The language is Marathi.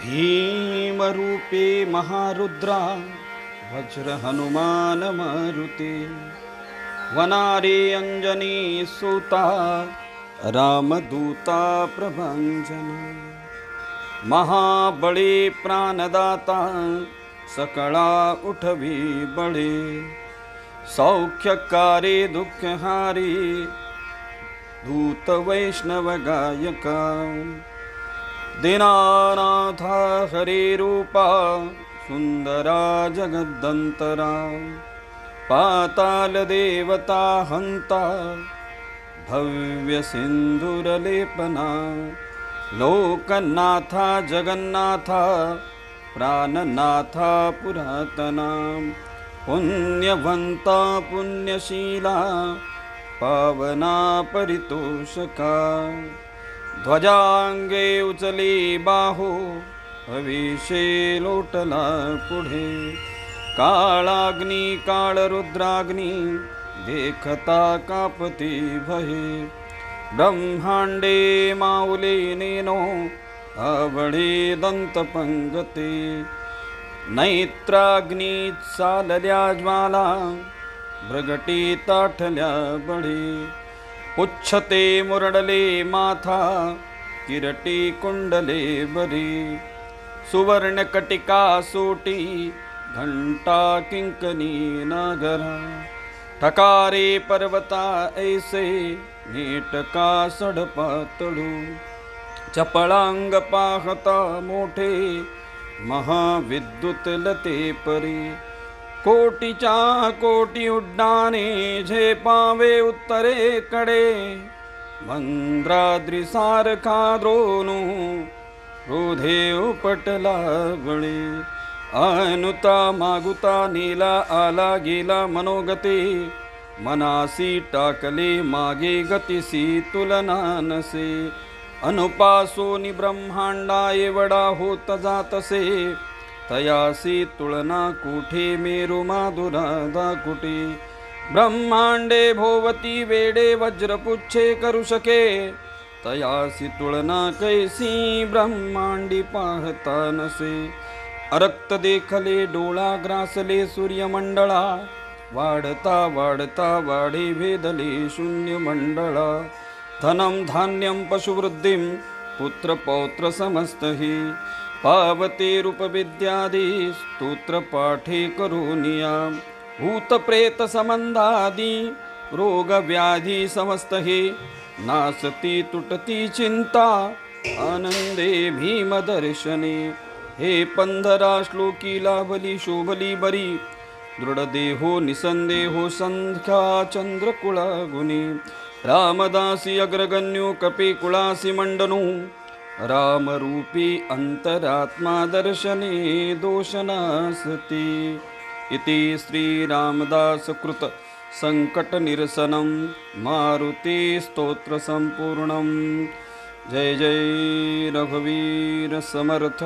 भीमरूपे महारुद्रा वज्र हनुमान मारुते वनारे अंजनी सुता रामदूता प्रभंजना महाबळे प्राणदाता सकळा उठवी बळे सौख्यकारी दुःखहारी दूत वैष्णव गायका दीनानाथा हरे रूपा सुंदरा जगदंतरा पाताल देवता हंता भव्य सिंधुरलेपना लोकनाथा जगन्नाथा प्राणनाथा पुरातना पुण्यवंता पुण्यशीला पावना परितोषका ध्वजांगे उचली बाहो हविषे लोटला पुढे काळाग्नी काळरुद्राग्नी देखता कापती भये ब्रह्मांडे माऊली नेनो आवळे दंतपंगते नैत्राग्नी चालल्या ज्वाला भ्रगटी ताठल्या बळी उच्छते मुरडले माथा किरटी कुंडले बरी सुवर्णकटिका सोटी घंटा किंकनी नागरा ठकारे पर्वता ऐसे नेटका सडपातळू चपळांग पाहता मोठे महाविद्युत लते परी कोटीच्या कोटी उड्डाणे झेपावे उत्तरेकडे मंद्राद्री सारखा द्रोणू रोधे उपटला बळी अनुता मागुता नीला आला गेला मनोगते मनासी टाकले मागे गतिसी तुलना नसे अनुपासोनी ब्रह्मांडा एवढा होत जातसे तयासी तुलना कुठे मेरु माधुराधा कुटे ब्रह्मांडे भोवती वेडे वज्रपुच्छे करू शके तयासी तुलना कैसी ब्रह्मांडी पाहता नसे अरक्त देखले डोळा ग्रासले सूर्यमंडळा वाढता वाढता वाढे भेदले शून्य मंडळा धनं धान्यं पशुवृद्धिं पुत्र पौत्र समस्तहि पावते रूपविद्यादि स्तोत्र पाठे करोनिया भूत प्रेत संबंधादि रोग व्याधि समस्तहि नासती तुटती चिंता आनंदे भीम दर्शने हे पंधरा श्लोकी लाभली शोभली बरी दृढदेहो निसंदेहो संख्या चंद्रकुळा गुणी रामदासी अग्रगण्यो कपे कुळासी मंडनो रामरूपी अंतरात्मा दर्शने दोषनासती इति श्री रामदास कृत संकट निरसनं मारुति स्तोत्र संपूर्णं जय जय रघुवीर समर्थ।